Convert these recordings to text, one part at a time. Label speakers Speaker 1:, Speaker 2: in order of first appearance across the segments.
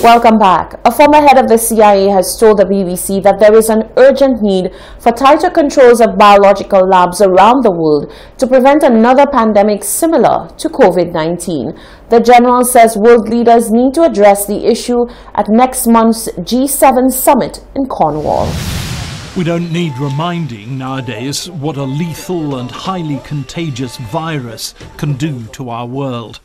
Speaker 1: Welcome back. A former head of the CIA has told the BBC that there is an urgent need for tighter controls of biological labs around the world to prevent another pandemic similar to COVID-19. The general says world leaders need to address the issue at next month's G7 summit in Cornwall.
Speaker 2: We don't need reminding nowadays what a lethal and highly contagious virus can do to our world.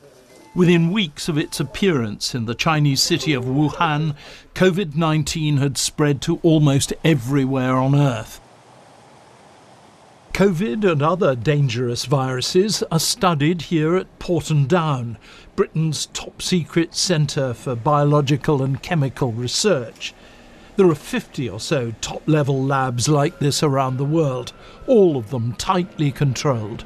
Speaker 2: Within weeks of its appearance in the Chinese city of Wuhan, COVID-19 had spread to almost everywhere on Earth. COVID and other dangerous viruses are studied here at Porton Down, Britain's top-secret centre for biological and chemical research. There are 50 or so top-level labs like this around the world, all of them tightly controlled.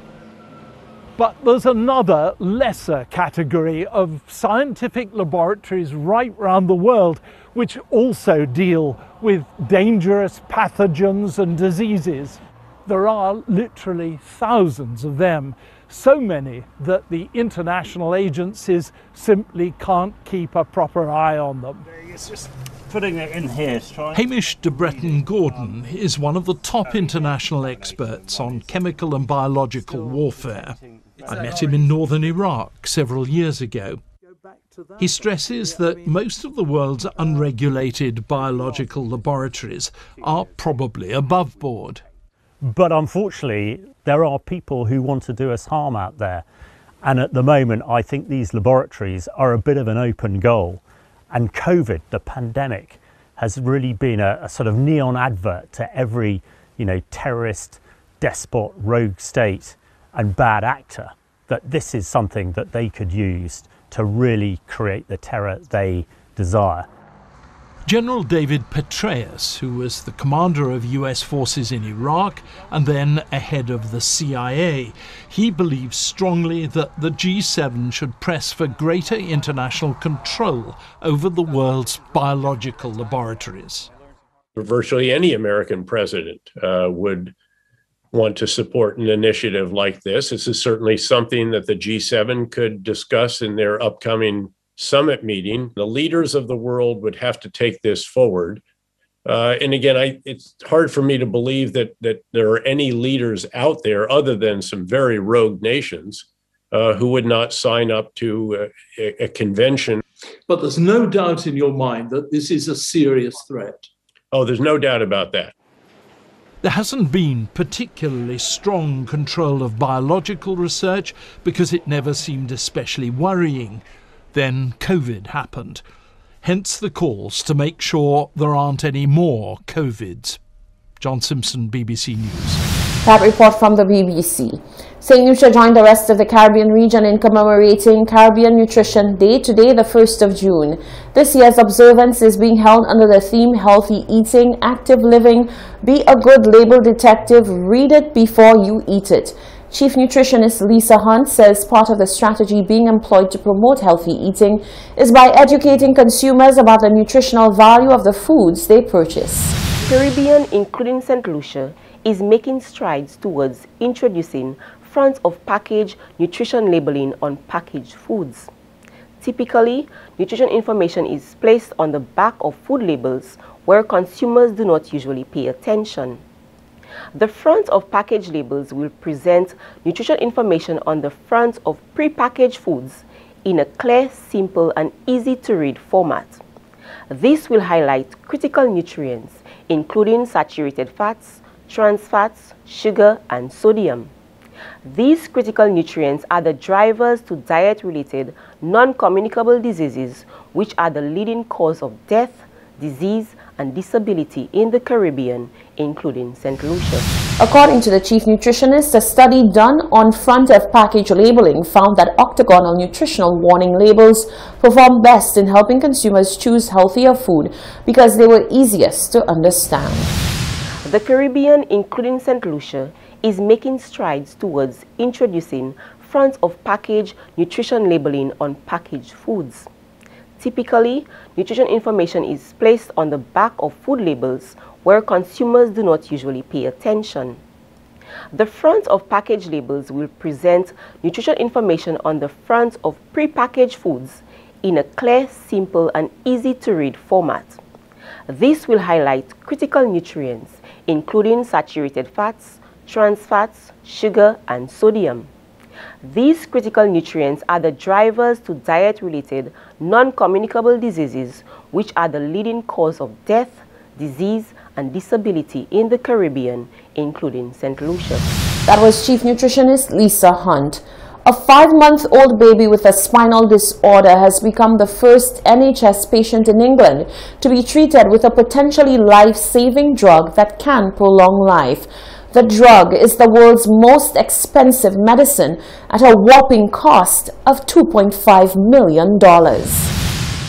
Speaker 2: But there's another lesser category of scientific laboratories right around the world which also deal with dangerous pathogens and diseases. There are literally thousands of them, so many that the international agencies simply can't keep a proper eye on them.
Speaker 3: It's just putting it in here.
Speaker 2: Hamish de Breton Gordon is one of the top international experts on chemical and biological warfare. I met him in northern Iraq several years ago. He stresses that most of the world's unregulated biological laboratories are probably above board.
Speaker 3: But unfortunately, there are people who want to do us harm out there. And at the moment, I think these laboratories are a bit of an open goal. And COVID, the pandemic, has really been a sort of neon advert to every, terrorist, despot, rogue state and bad actor, that this is something that they could use to really create the terror they desire.
Speaker 2: General David Petraeus, who was the commander of US forces in Iraq and then a head of the CIA, he believes strongly that the G7 should press for greater international control over the world's biological laboratories.
Speaker 4: Virtually any American president would want to support an initiative like this. This is certainly something that the G7 could discuss in their upcoming summit meeting. The leaders of the world would have to take this forward. And again, it's hard for me to believe that there are any leaders out there other than some very rogue nations who would not sign up to a convention.
Speaker 5: But there's no doubt in your mind that this is a serious threat.
Speaker 4: Oh, there's no doubt about that.
Speaker 2: There hasn't been particularly strong control of biological research because it never seemed especially worrying. Then COVID happened. Hence the calls to make sure there aren't any more COVIDs. John Simpson, BBC News.
Speaker 1: That report from the BBC. St. Lucia joined the rest of the Caribbean region in commemorating Caribbean Nutrition Day today, the 1st of June. This year's observance is being held under the theme Healthy Eating, Active Living, Be a Good Label Detective, Read It Before You Eat It. Chief Nutritionist Lisa Hunt says part of the strategy being employed to promote healthy eating is by educating consumers about the nutritional value of the foods they purchase.
Speaker 6: Caribbean, including St. Lucia, is making strides towards introducing front-of-package nutrition labeling on packaged foods. Typically, nutrition information is placed on the back of food labels where consumers do not usually pay attention. The front of package labels will present nutrition information on the front of pre-packaged foods in a clear, simple, and easy-to-read format. This will highlight critical nutrients, including saturated fats, trans fats, sugar, and sodium. These critical nutrients are the drivers to diet-related non-communicable diseases, which are the leading cause of death, disease, and disability in the Caribbean, including St. Lucia.
Speaker 1: According to the chief nutritionist, a study done on front-of-package labeling found that octagonal nutritional warning labels perform best in helping consumers choose healthier food because they were easiest to understand.
Speaker 6: The Caribbean, including St. Lucia, is making strides towards introducing front-of-package nutrition labeling on packaged foods. Typically, nutrition information is placed on the back of food labels where consumers do not usually pay attention. The front of package labels will present nutrition information on the front of pre-packaged foods in a clear, simple and easy to read format. This will highlight critical nutrients, including saturated fats, trans fats, sugar and sodium. These critical nutrients are the drivers to diet-related non-communicable diseases, which are the leading cause of death, disease and disability in the Caribbean, including St. Lucia.
Speaker 1: That was Chief Nutritionist Lisa Hunt. A 5-month-old baby with a spinal disorder has become the first NHS patient in England to be treated with a potentially life-saving drug that can prolong life. The drug is the world's most expensive medicine at a whopping cost of $2.5 million.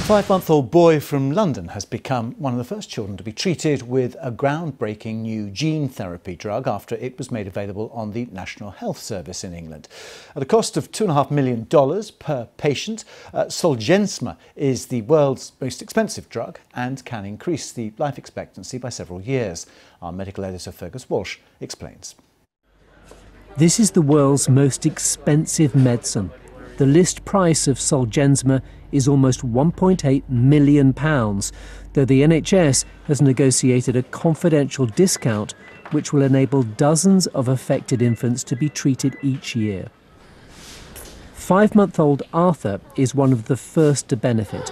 Speaker 7: A 5-month-old boy from London has become one of the first children to be treated with a groundbreaking new gene therapy drug after it was made available on the National Health Service in England. At a cost of $2.5 million per patient, Zolgensma is the world's most expensive drug and can increase the life expectancy by several years. Our medical editor Fergus Walsh explains.
Speaker 8: This is the world's most expensive medicine. The list price of Zolgensma is almost £1.8 million, though the NHS has negotiated a confidential discount which will enable dozens of affected infants to be treated each year. 5-month-old Arthur is one of the first to benefit.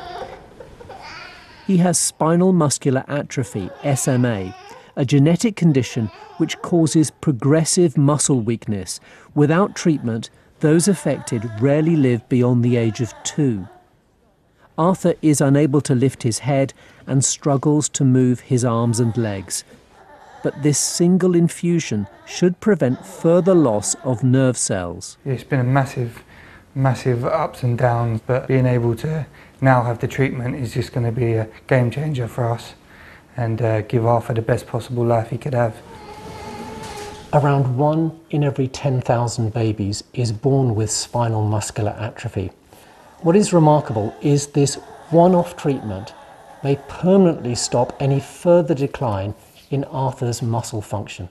Speaker 8: He has spinal muscular atrophy, SMA, a genetic condition which causes progressive muscle weakness. Without treatment, those affected rarely live beyond the age of 2. Arthur is unable to lift his head and struggles to move his arms and legs. But this single infusion should prevent further loss of nerve cells.
Speaker 9: It's been a massive ups and downs, but being able to now have the treatment is just going to be a game changer for us and give Arthur the best possible life he could have.
Speaker 8: Around 1 in every 10,000 babies is born with spinal muscular atrophy. What is remarkable is this one-off treatment may permanently stop any further decline in Arthur's muscle function.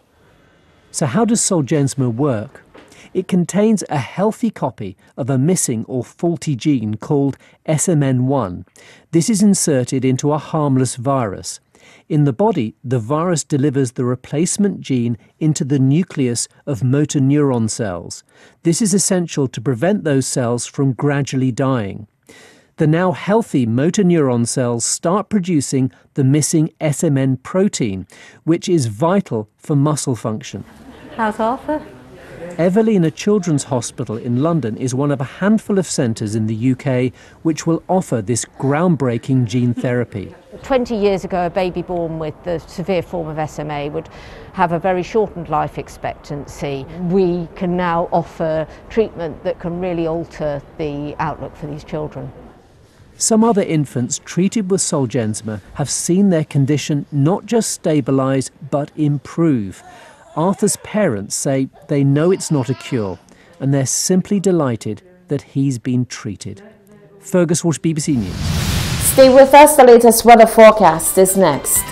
Speaker 8: So how does Zolgensma work? It contains a healthy copy of a missing or faulty gene called SMN1. This is inserted into a harmless virus. In the body, the virus delivers the replacement gene into the nucleus of motor neuron cells. This is essential to prevent those cells from gradually dying. The now healthy motor neuron cells start producing the missing SMN protein, which is vital for muscle function.
Speaker 10: How's Arthur?
Speaker 8: Evelina Children's Hospital in London is one of a handful of centres in the UK which will offer this groundbreaking gene therapy.
Speaker 10: 20 years ago, a baby born with the severe form of SMA would have a very shortened life expectancy. We can now offer treatment that can really alter the outlook for these children.
Speaker 8: Some other infants treated with Zolgensma have seen their condition not just stabilise but improve. Arthur's parents say they know it's not a cure and they're simply delighted that he's been treated. Fergus Walsh, BBC News.
Speaker 1: Stay with us, the latest weather forecast is next.